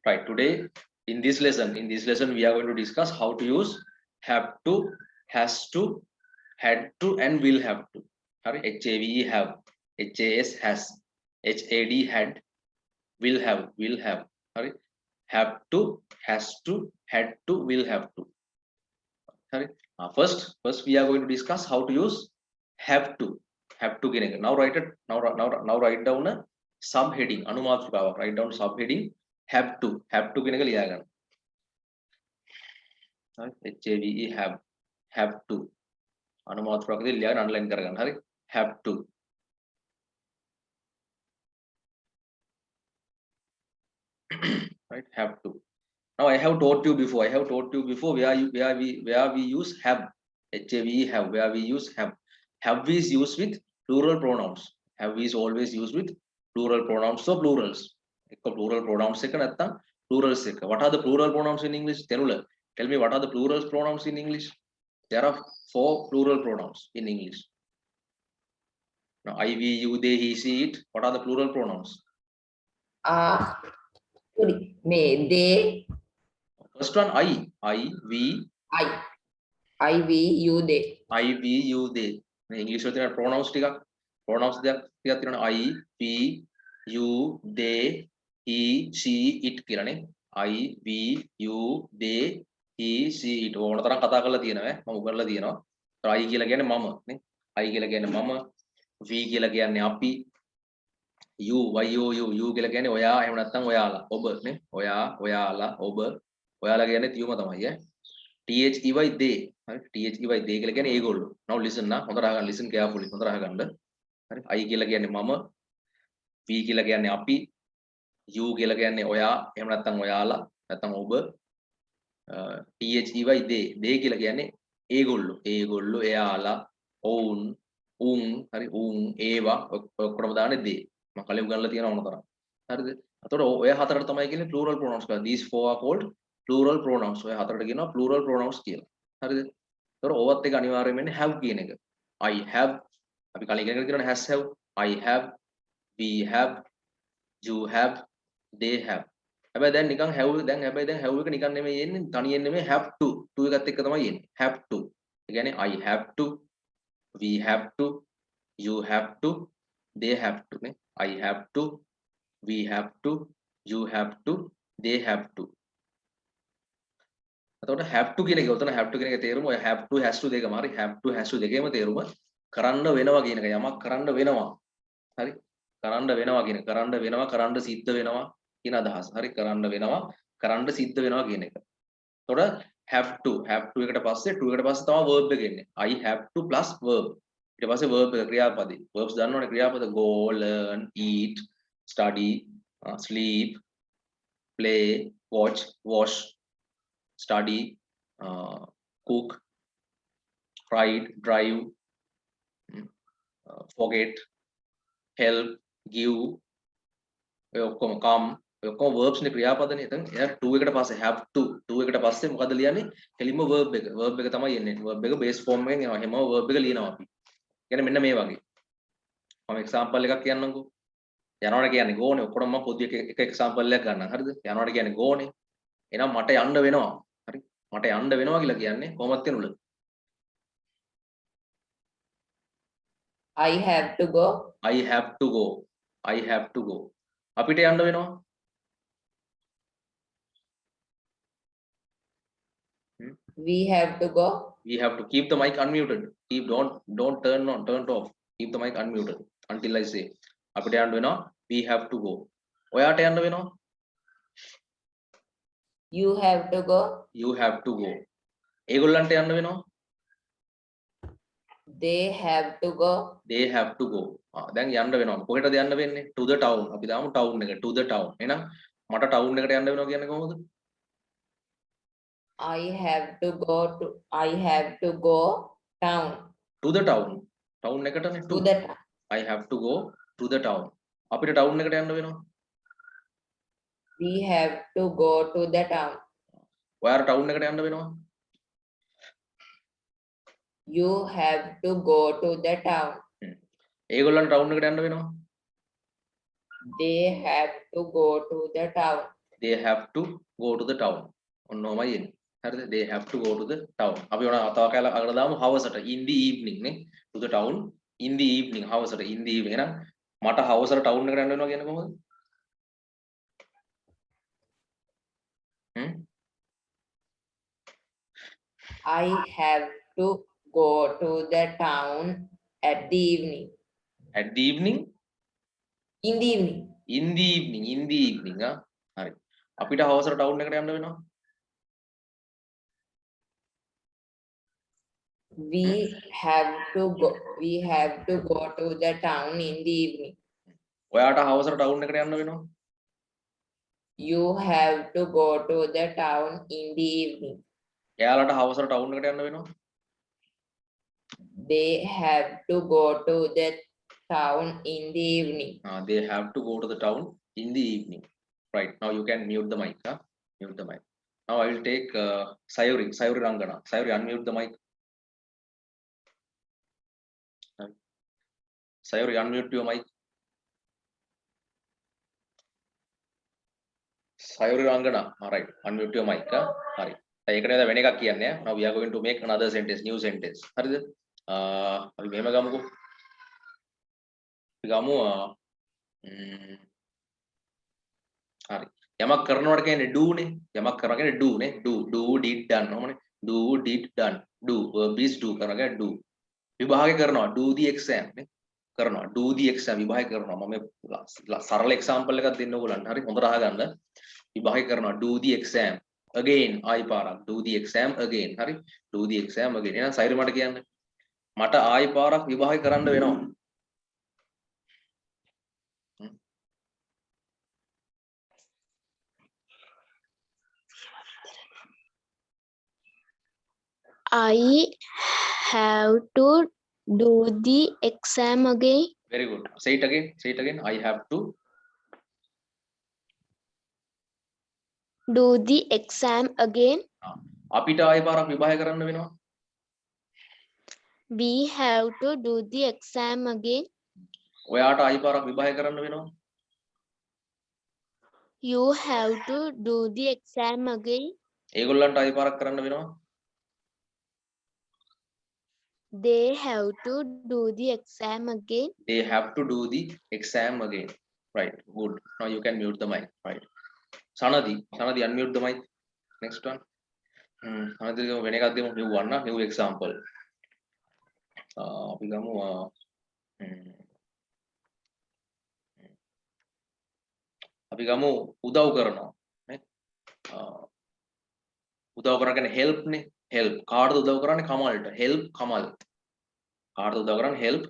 Right. Today in this lesson, we are going to discuss how to use have to, has to, had to, and will have to. Sorry, HAVE have, HAS has, HAD had, will have. Sorry, have to, has to, had to, will have to. Sorry. First we are going to discuss how to use have to. Have to getting. Now write it. Now write down a subheading. Anumatrika. Write down subheading. Have to. Have to getting a HAVE have to අනුමාත්‍රාවකදී ලියගෙන underline කරගන්න. හරි, have to. Right, have to. Now I have taught you before where we use have. Have, where we use have is used with plural pronouns. Have is always used with plural pronouns. So plurals plural pronouns එක නැත්තම් plurals එක. What are the plural pronouns in English? Tenula, tell me, what are the plural pronouns in English? There are 4 plural pronouns in English. Now I, we, you, they, he, she, it. What are the plural pronouns? Me, they. First one, I, we, you, they. I, we, you, they. English වල තියෙන pronouns ටිකක් තියෙනවා. I, we, you, they, he, she, it කියලානේ. I, we, you, they, he, she, it. ඕන තරම් කතා කරලා තියෙනවා. මම උගන්ලා තියෙනවා. I කියලා කියන්නේ මම නේ. I කියලා කියන්නේ මම. V කියලා කියන්නේ අපි. You, you කියලා කියන්නේ ඔයා, එහෙම නැත්නම් ඔයාලා, ඔබ නේ. ඔයා, ඔයාලා, ඔබ. ඔයාලා කියන්නේ තියුම තමයි ඈ. THEY they. හරි, THEY they කියලා කියන්නේ ඒගොල්ලෝ. Now listen නා. හොඳට අහගන්න. Listen carefully. හොඳට අහගන්න. හරි. I කියලා කියන්නේ මම. V කියලා කියන්නේ අපි. You කියලා කියන්නේ ඔයා, එහෙම නැත්නම් ඔයාලා, නැත්නම් ඔබ. THEY they කියලා කියන්නේ ඒගොල්ලෝ. ඒගොල්ලෝ, එයාලා, ඔවුන්, උන්, හරි, උන්, ඒවා ඔක්කොම දාන්නේ they. මම කලින් උගන්ලා තියෙනවා ඕන තරම්. හරිද? එතකොට ඔය හතරට තමයි කියන්නේ plural pronouns කියලා. These 4 are called plural pronouns. ඔය හතරට කියනවා plural pronouns කියලා. හරිද? එතකොට ඕවත් එක අනිවාර්යයෙන්ම වෙන්නේ have කියන එක. I have, අපි කලින් ඉගෙන ගන්න තියෙනවා has have, I have, we have, you have, they have. හැබැයි දැන් නිකන් have have එක නිකන් නෙමෙයි එන්නේ, තනියෙන් නෙමෙයි have to. to එකත් එක්ක තමයි එන්නේ. have to. ඒ කියන්නේ I have to, we have to, you have to, they have to නේ. I have to, we have to, you have to, they have to. එතකොට have to කියන එක, උතන have to කියන එක තේරුම ඔය have to has to දෙකම හරි, have to has to දෙකේම තේරුම කරන්න වෙනවා කියන එක. යමක් කරන්න වෙනවා. හරි, කරන්න වෙනවා කියන, කරන්න වෙනවා, කරන්න සිද්ධ වෙනවා කියන අදහස. හරි, කරන්න වෙනවා, කරන්න සිද්ධ වෙනවා කියන එක. එතකොට have to එකට පස්සේ to එකට පස්සේ තමයි verb එක එන්නේ. I have to plus verb. ඊට පස්සේ verb එක ක්‍රියාපදේ. verbs දන්නවනේ ක්‍රියාපද go, learn, eat, study, sleep, play, watch, wash, study, cook, ride, drive, forget, help, give, ඔය ඔක්කොම come, ඔය ඔක්කොම verbs නේ ක්‍රියාපදනේ. එතන එයා to එකට පස්සේ have to එකට පස්සේ මොකද ලියන්නේ? කෙලින්ම verb එක. verb එක තමයි එන්නේ. verb එක base form එකෙන් එනවා. හැමෝම verb එක ලියනවා අපි. කියන්නේ මෙන්න මේ වගේ. මම example එකක් කියන්නම්කෝ. යනවට කියන්නේ go නේ. ඔක්කොම මම පොඩි එක example එකක් ගන්නම්. හරිද? යනවට කියන්නේ go නේ. එහෙනම් මට යන්න වෙනවා. හරි? මට යන්න වෙනවා කියලා කියන්නේ කොහොමද කියනුල? I have to go. I have to go. I have to go. අපිට යන්න වෙනවා. We have to go. We have to keep the mic unmuted. Don't turn off. Keep the mic unmuted until I say. අපිට යන්න වෙනවා. We have to go. ඔයාට යන්න වෙනවා. You have to go. You have to go. ඒගොල්ලන්ට යන්න වෙනවා. They have to go. They have to go. දැන් යන්න වෙනවා. කොහෙටද යන්න වෙන්නේ? To the town. අපි දාමු town එක. To the town. එහෙනම් මට town එකට යන්න වෙනවා කියන්නේ කොහොමද? I have to go town. To the town. Town එකටනේ. To the town. I have to go to the town. අපිට town එකට යන්න වෙනවා. We have to go to the town. ඔයාට town එකට යන්න වෙනවා. You have to go to the town. ඒගොල්ලන්ට town එකට යන්න වෙනවා. They have to go to the town. they have to go to the town ඔන්නෝමයි එන්නේ හරිද they have to go to the town අපි ඔන අතව කැල අගල දාමු හවසට in the evening නේ to the town in the evening හවසට in the evening එහෙනම් මට හවසට town එකට යන්න වෙනවා කියන්නේ කොහොමද I have to go to the town at the evening. at the evening In the evening. in the evening හරි අපිට හවසට ටවුන් එකට යන්න වෙනවා We have to go to the town in the evening. ඔයාට හවසට ටවුන් එකට යන්න වෙනවා You have to go to the town in the evening. එයාලට හවසට ටවුන් එකට යන්න වෙනවා They have to go to the town in the evening. they have to go to the town in the evening right now you can mute the mic mute the mic now I will take Sayuri Rangana Sayuri unmute the mic Sayuri unmute your mic Sayuri Rangana all right unmute your mic හරි ඒකට නේද වෙන එකක් කියන්නේ now we are going to make another sentence new sentence හරිද අපි මෙහෙම ගමුකෝ අපි ගමු හරි යමක් කරනවට කියන්නේ do නේ යමක් කරනවා කියන්නේ do නේ do did done ඔහමනේ do did done do verb is do කරනවා කියන්නේ do විභාගය කරනවා do the exam නේ කරනවා do the exam විභාගය කරනවා මම සරල example එකක් දෙන්න ඕගොල්ලන්ට හරි හොඳට අහගන්න විභාගය කරනවා do the exam again ආයි පාරක් do the exam again හරි do the exam again එහෙනම් සයිර මට කියන්න මට ආයි පාරක් විභාගය කරන්න වෙනවා I have to do the exam again. very good say it again I have to Do the exam again. අපිට ආයි පාරක් විභාගය කරන්න වෙනවා We have to do the exam again. ඔයාට ආයි පාරක් විභාගය කරන්න වෙනවා You have to do the exam again. ඒගොල්ලන්ට ආයි පාරක් කරන්න වෙනවා They have to do the exam again. they have to do the exam again right good now you can mute the mic right Sanadi unmute the mic next one Sanadi වෙන එකක් දෙමු new one new example අපි ගමු උදව් කරනවා නේ උදව් කරන කියන්නේ help නේ help කාටද උදව් කරන්නේ කමල්ට help කමල් කාටද උදව් කරන්නේ help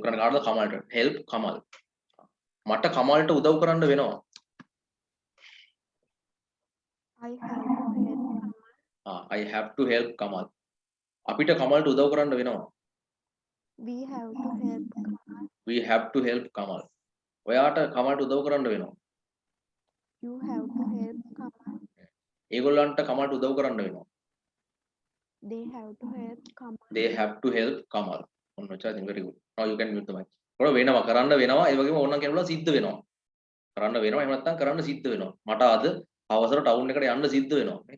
කරන්නේ කාටද කමල්ට help කමල් මට කමල්ට උදව් කරන්න වෙනවා I have to help Kamal අපිට කමල්ට උදව් කරන්න වෙනවා we have to help Kamal ඔයාට කමල්ට උදව් කරන්න වෙනවා You have to help Kamal. ඒගොල්ලන්ට කමල්ට උදව් කරන්න වෙනවා They have to help Kamal. they have to help Kamal ඔන්න ඔච්චරයි very good now you can mute the mic ඔය වෙනවා කරන්න වෙනවා ඒ වගේම ඕනනම් කියනවා සිද්ධ වෙනවා කරන්න වෙනවා එහෙම නැත්නම් කරන්න සිද්ධ වෙනවා මට අද හවසට ටවුන් එකට යන්න සිද්ධ වෙනවා නේ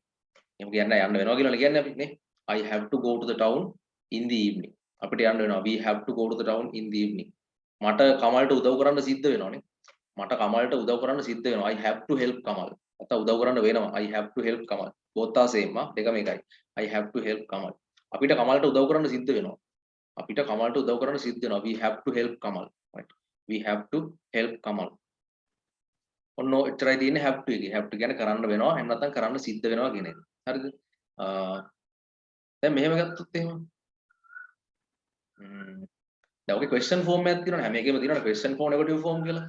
එහෙම කියන්නේ යන්න වෙනවා කියලා කියන්නේ අපි නේ I have to go to the town in the evening අපිට යන්න වෙනවා we have to go to the town in the evening මට කමල්ට උදව් කරන්න සිද්ධ වෙනවානේ මට කමල්ට උදව් කරන්න සිද්ධ වෙනවා I have to help Kamal නැත්නම් උදව් කරන්න වෙනවා I have to help Kamal both are same දෙකම එකයි I have to help Kamal අපිට කමල්ට උදව් කරන්න සිද්ධ වෙනවා අපිට කමල්ට උදව් කරන්න සිද්ධ වෙනවා we have to help Kamal right we have to help Kamal ඔන්න එච්චරයි තියෙන්නේ have to එකේ have to කියන්නේ කරන්න වෙනවා එහෙම නැත්නම් කරන්න සිද්ධ වෙනවා කියන එක හරිද දැන් මෙහෙම ගත්තොත් එහෙම දැන් ඔගේ question form එකක් තියෙනවනේ හැම එකෙම තියෙනවනේ question form negative form කියලා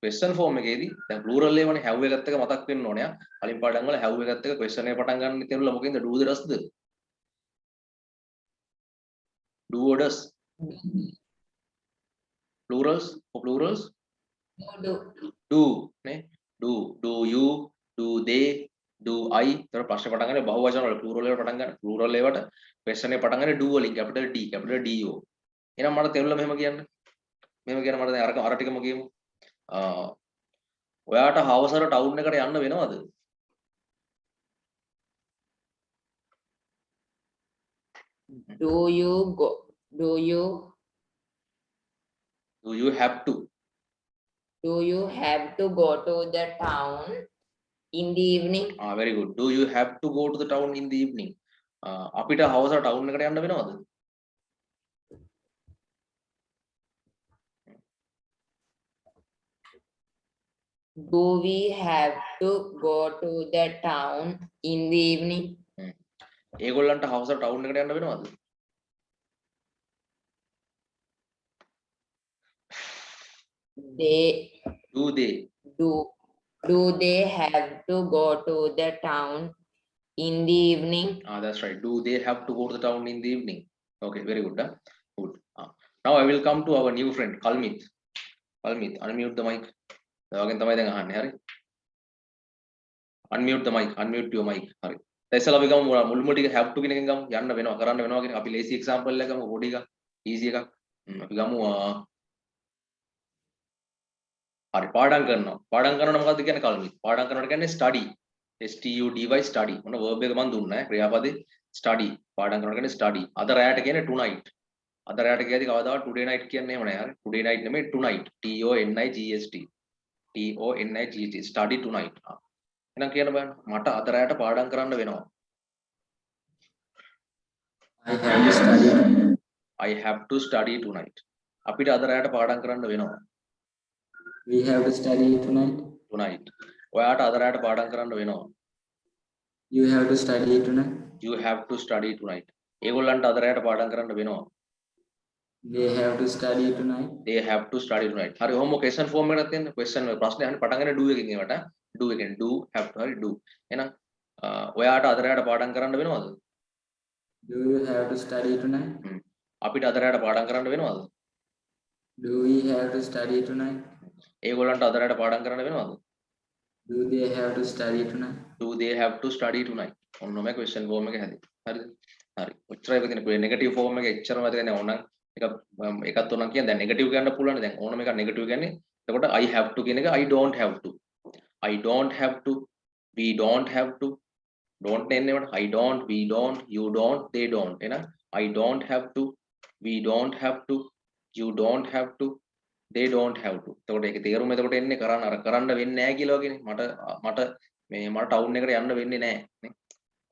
question form එකේදී දැන් plural ඒවනේ have එකත් එක මතක් වෙන්න ඕනේ කලින් පාඩම් වල have එකත් එක question එක පටන් ගන්න තියෙනවා මොකෙන්ද do the does the do or does plurals do නේ do you do they do I තර ප්‍රශ්න පටන් ගන්නේ බහුවචන වල plural වල පටන් ගන්න plural ඒවට question එක පටන් ගන්නේ do වලින් capital D capital D O එහෙනම් මට තේරුණා මෙහෙම කියන්න මට දැන් අර ටිකම කියමු ඔයාට හවසට ටවුන් එකට යන්න වෙනවද? Do you go? Do you Do you have to? have to go to the town in the evening? Very good. Do you have to go to the town in the evening? අපිට හවසට town එකට යන්න වෙනවද? Do we have to go to the town in the evening? ඒගොල්ලන්ට හවසට town එකට යන්න වෙනවද? They Do they? do they have to go to the town in the evening? That's right. Do they have to go to the town in the evening? Okay, very good. Good. Now I will come to our new friend Kalmit. Kalmit, unmute the mic. ඔයාගෙන් තමයි දැන් අහන්නේ. හරි. Unmute the mic. Unmute your mic. හරි. දැන් අපි ගමු මුල්ම ටික have to කියන එකෙන් ගමු. යන්න වෙනවා කරන්න වෙනවා කියන අපි lazy example එක ගමු පොඩි එකක්. easy එකක්. අපි ගමු හරි පාඩම් කරනවා. පාඩම් කරනවා මොකද්ද කියන්නේ කල්මිත්? පාඩම් කරනවා කියන්නේ study. STUDY study. මොන verb එක මම දුන්නා ඈ ක්‍රියාපදේ study. පාඩම් කරනවා කියන්නේ study. අද රැයට කියන්නේ tonight. අද රැයට කියද්දි කවදාවත් today night කියන්නේ එහෙම නෑ. හරි. today night නෙමෙයි tonight. TONIGST. TONIGST. study tonight. එහෙනම් කියන්න බෑ. මට අද රැයට පාඩම් කරන්න වෙනවා. I have to study. I have to study tonight. අපිට අද රැයට පාඩම් කරන්න වෙනවා. We have to study tonight. tonight. ඔයාට අද රැයට පාඩම් කරන්න වෙනවා. You have to study tonight. You have to study tonight. ඒගොල්ලන්ට අද රැයට පාඩම් කරන්න වෙනවා. They have to study tonight. They have to study tonight. හරි ඔහොම question form එකකට තියෙන question ප්‍රශ්නේ අහන්න පටන් ගන්න do එකකින් ඒවට do එකෙන් do have to හරි do. එහෙනම් ඔයාට අද රැයට පාඩම් කරන්න වෙනවද? Do you have to study tonight? අපිට අද රැයට පාඩම් කරන්න වෙනවද? Do we have to study tonight? ඒගොල්ලන්ට අද රැයට පාඩම් කරන්න වෙනවද? Do they have to study tonight? Do they have to study tonight? ඔන්නම question form එක හැදේ. හරිද? හරි. ඔච්චරයි තියෙන්නේ. negative form එක එච්චරම වැදගත් නෑ. ඕනනම් එකක් තුනක් කියන්නේ දැන් negative කියන්න පුළුවන්. දැන් ඕනම එකක් negative කියන්නේ. එතකොට I have to කියන එක I don't have to. I don't have to. We don't have to. Don't එන්නේ වට. I don't, we don't, you don't, they don't. එහෙනම් I don't have to. We don't have to. You don't have to. They don't have to. එතකොට ඒකේ තේරුම එතකොට එන්නේ කරන්න වෙන්නේ නැහැ කියලා වගේනේ. මට ටවුන් එකට යන්න වෙන්නේ නැහැ නේ.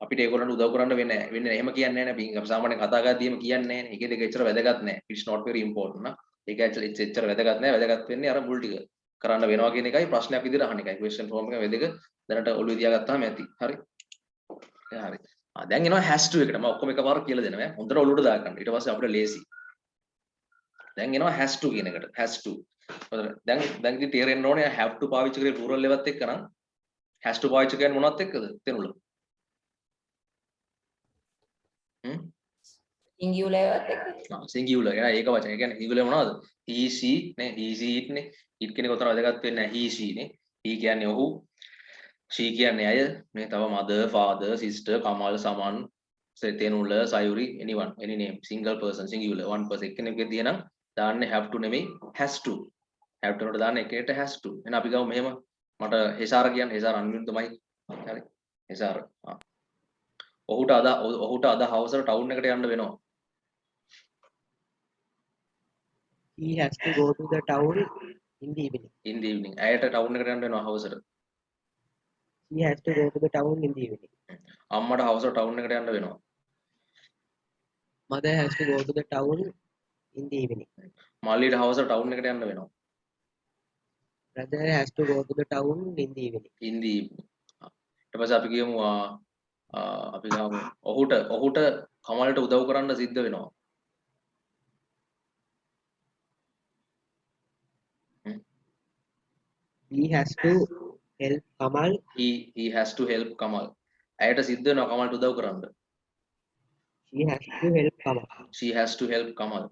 අපිට ඒගොල්ලන්ට උදව් කරන්න වෙන්නේ නැහැ. එහෙම කියන්නේ නැහැ නේ. අපි සාමාන්‍යයෙන් කතා කරද්දීම කියන්නේ නැහැ නේ. ඒකේ දෙක එච්චර වැදගත් නැහැ. It's not very important නා. ඒක ඇක්චුලි එච්චර වැදගත් නැහැ. වැදගත් වෙන්නේ අර මුල් ටික. කරන්න වෙනවා කියන එකයි ප්‍රශ්නයක් විදිහට අහන එකයි. question form එක වැදගත්. දැනට ඔළුවේ තියාගත්තාම ඇති. හරි. හරි. දැන් එනවා has to එකට. මම ඔක්කොම එකපාර කියලා දෙනවා. හොඳට ඔළුවට දාගන්න. ඊට පස්සේ අපිට lazy. දැන් එනවා has to කියන එකට. has to. දැන් ඉතින් තේරෙන්න ඕනේ have to පාවිච්චි කරේ plural එකත් එක්ක නම් has to පාවිච්චි කරන්නේ මොනවත් එක්කද? තේරුණාද? Singular එකත් එක්ක. singular. ඒක වචන. ඒ කියන්නේ singular මොනවද? he she නේ he she it නේ. it කියන එක උතන වැදගත් වෙන්නේ නැහැ. he she නේ. he කියන්නේ ඔහු. she කියන්නේ අය. මේ තව mother, father, sister, kamal, saman, තේනුල, sayuri, anyone, any name, single person, singular, one person. එක්කෙනෙක්ගේ නම් දාන්නේ have to නෙමෙයි has to. have to නට දාන්න එකේට has to. එහෙනම් අපි ගමු මෙහෙම. මට හෙසාර කියන්නේ හෙසාර unmute තමයි. හරි. හෙසාර. ඔහුට අද හවසට ටවුන් එකට යන්න වෙනවා. He has to go to the town in the evening. in the evening. ඇයට ටවුන් එකට යන්න වෙනවා හවසට. He has to go to the town in the evening. අම්මට හවසට ටවුන් එකට යන්න වෙනවා. Mother has to go to the town in the evening. මල්ලිට හවසට ටවුන් එකට යන්න වෙනවා. Brother has to go to the town in the evening. in the evening. ඊට පස්සේ අපි කියමු ඔහුට කමල්ට උදව් කරන්න සිද්ධ වෙනවා. He has to help Kamal. he has to help Kamal. ඇයට සිද්ධ වෙනවා කමල්ට උදව් කරන්න. She has to help Kamal. she has to help Kamal.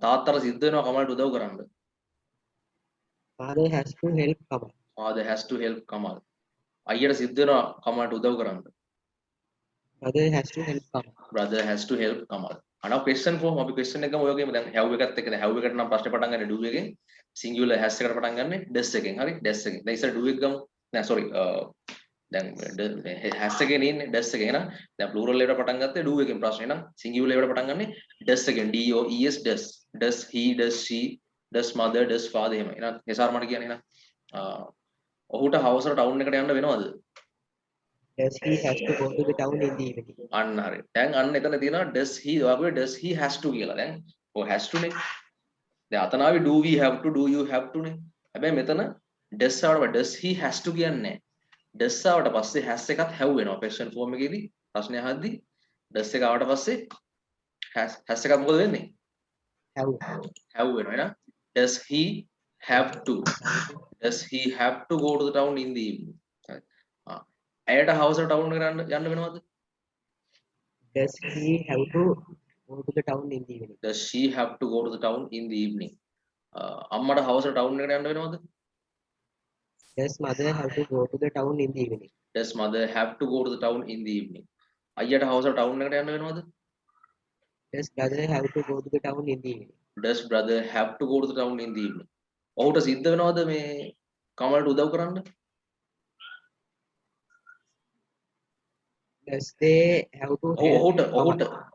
තාත්තට සිද්ධ වෙනවා කමල්ට උදව් කරන්න. Father has to help Kamal. father has to help Kamal. අයියට සිද්ධ වෙනවා කමල්ට උදව් කරන්න. Brother has to help Kamal. brother has to help Kamal. අනව question form අපි question එකම ඔය වගේම දැන් have එකත් එක්ක දැන් have එකට නම් ප්‍රශ්නේ පටන් ගන්න do එකෙන් singular has එකට පටන් ගන්න does එකෙන් හරි does එකෙන් දැන් ඉතින් do එක ගමු නෑ sorry දැන් has එකේ ඉන්නේ does එකේ එහෙනම් දැන් plural එකට පටන් ගත්තේ do එකෙන් ප්‍රශ්නේ නම් singular එකට පටන් ගන්නේ does එකෙන් d o e s does he does she does mother does father එහෙම එහෙනම් එසාර මට කියන්නේ එහෙනම් ඔහුට හවස ටවුන් එකට යන්න වෙනවද Does he has to go to the town in the evening? අන්න හරි. දැන් අන්න එතන තියෙනවා does he ඔයාගේ does he has to කියලා. දැන් ඔය has to නේ. දැන් අතන ආවේ do we have to do you have to නේ. හැබැයි මෙතන does ආවට does he has to කියන්නේ නැහැ. does ආවට පස්සේ has එකත් have වෙනවා. question form එකේදී ප්‍රශ්නේ අහද්දී does එක ආවට පස්සේ has එකත් මොකද වෙන්නේ? have වෙනවා. එහෙනම් does he have to go to the town in the evening? ඇයට හවස ටවුන් එකට යන්න වෙනවද? Does he have to go to the town in the evening? Does she have to go to the town in the evening? අම්මට හවස town එකට යන්න වෙනවද? Does mother have to go to the town in the evening? Does mother have to go to the town in the evening? අයියට හවස town එකට යන්න වෙනවද? Does brother have to go to the town in the evening? Does brother have to go to the town in the evening? ඔහුට සිද්ධ වෙනවද මේ කමලට උදව් කරන්න? Does they have to help?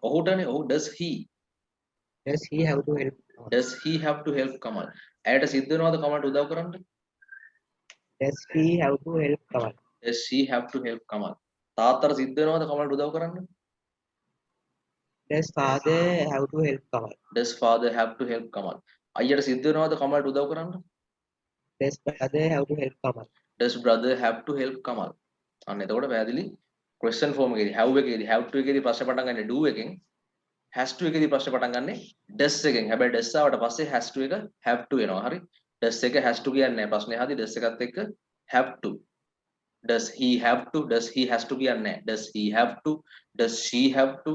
ඔහුටනේ does he have to help? does he have to help Kamal? ඇයට සිද්ධ වෙනවද කමලට උදව් කරන්න? Does he have to help Kamal? Does she have to help Kamal? තාත්තට සිද්ධ වෙනවද කමලට උදව් කරන්න? Does father have to help Kamal? Does father have to help Kamal? අයියට සිද්ධ වෙනවද කමලට උදව් කරන්න? Does brother have to help Kamal? Does brother have to help Kamal? අන්න එතකොට පැහැදිලි question form එකේදී have එකේදී have to එකේදී ප්‍රශ්න පටන් ගන්න do එකෙන් has to එකේදී ප්‍රශ්න පටන් ගන්න does එකෙන් හැබැයි does ආවට පස්සේ has to එක have to වෙනවා හරි does එක has to කියන්නේ නැහැ ප්‍රශ්නේ හරි does එකත් එක්ක have to does he have to does he has to කියන්නේ නැහැ does he have to does she have to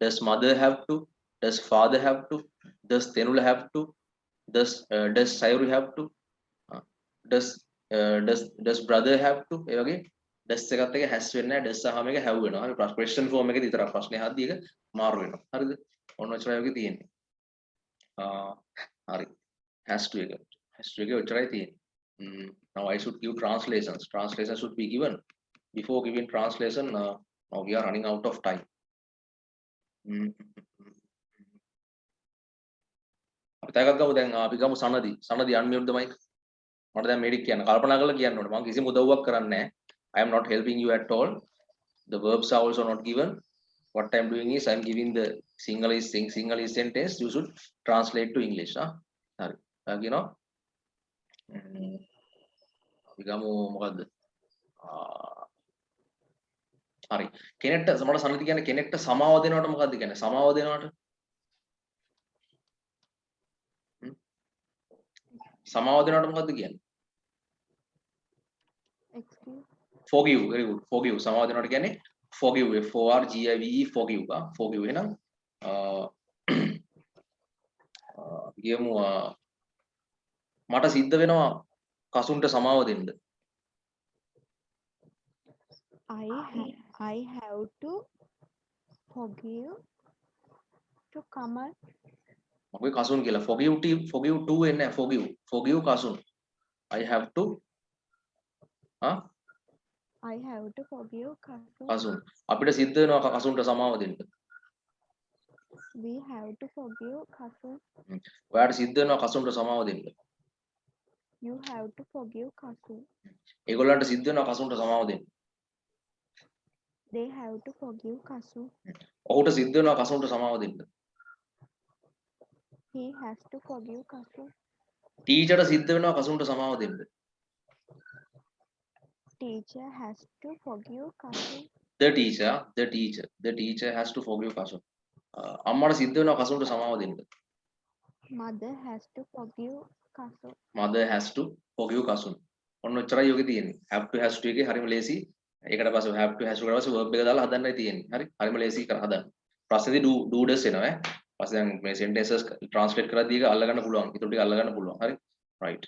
does mother have to does father have to does Tenula have to does Sayuri have to does brother have to ඒ වගේ does එකත් එක has වෙන්නේ නැහැ does සහම එක have වෙනවා හරි question form එකේ විතරක් ප්‍රශ්නේ අහද්දී එක මාරු වෙනවා හරිද ඔන්න ඔච්චරයි ඔගේ තියෙන්නේ හරි has to එක ඔච්චරයි තියෙන්නේ now I should give translations should be given before giving translation now we are running out of time අපි තාගත් ගමු දැන් අපි ගමු සනදි unmute the mic මට දැන් මේක කියන්න කල්පනා කරලා කියන්න ඕනේ මම කිසිම උදව්වක් කරන්නේ නැහැ I am not helping you at all. The verbs are also not given. What I am doing is I am giving the Sinhalese sentence. You should translate to English. Sorry. You know. Become මොකද්ද? හරි. කෙනෙක්ට සමහර සම්නිති කියන්නේ කෙනෙක්ට සමාව දෙනවට මොකද්ද කියන්නේ? සමාව දෙනවට. සමාව දෙනවට මොකද්ද කියන්නේ? Excuse. Forgive, very good. Forgive. සමාව දෙනවට කියන්නේ forgive. F O R G I V E forgive. Forgive එහෙනම් කියමු මට සිද්ධ වෙනවා කසුන්ට සමාව දෙන්න. I have to forgive to Kamal. මගේ කසුන් කියලා forgive to එන්නේ forgive Kasun. I have to I have to forgive Kamal. Kasun. අපිට සිද්ධ වෙනවා කසුන්ට සමාව දෙන්න. We have to forgive Kamal. ඔයාට සිද්ධ වෙනවා කසුන්ට සමාව දෙන්න. You have to forgive Kamal. ඒගොල්ලන්ට සිද්ධ වෙනවා කසුන්ට සමාව දෙන්න. They have to forgive Kamal. ඔහුට සිද්ධ වෙනවා කසුන්ට සමාව දෙන්න. He has to forgive Kamal. ටීචර්ට සිද්ධ වෙනවා කසුන්ට සමාව දෙන්න. Teacher has to forgive Kamal. The teacher has to forgive Kasun. අම්මට සිද්ධ වෙනවා කසුන්ට සමාව දෙන්න. Mother has to forgive Kamal. Mother has to forgive Kasun. ඔන්න ඔච්චරයි යෝගේ තියෙන්නේ. have to has to එකේ හරිම ලේසි. ඒකට පස්සේ have to has to කරලා පස්සේ verb එක දාලා හදන්නයි තියෙන්නේ. හරි. හරිම ලේසි කර හදන්න. ප්‍රශ්නේදී do does එනවා ඈ. පස්සේ දැන් මේ sentences translate කරද්දී ඒක අල්ලගන්න පුළුවන්. ඊට ටික අල්ලගන්න පුළුවන්. හරි. right.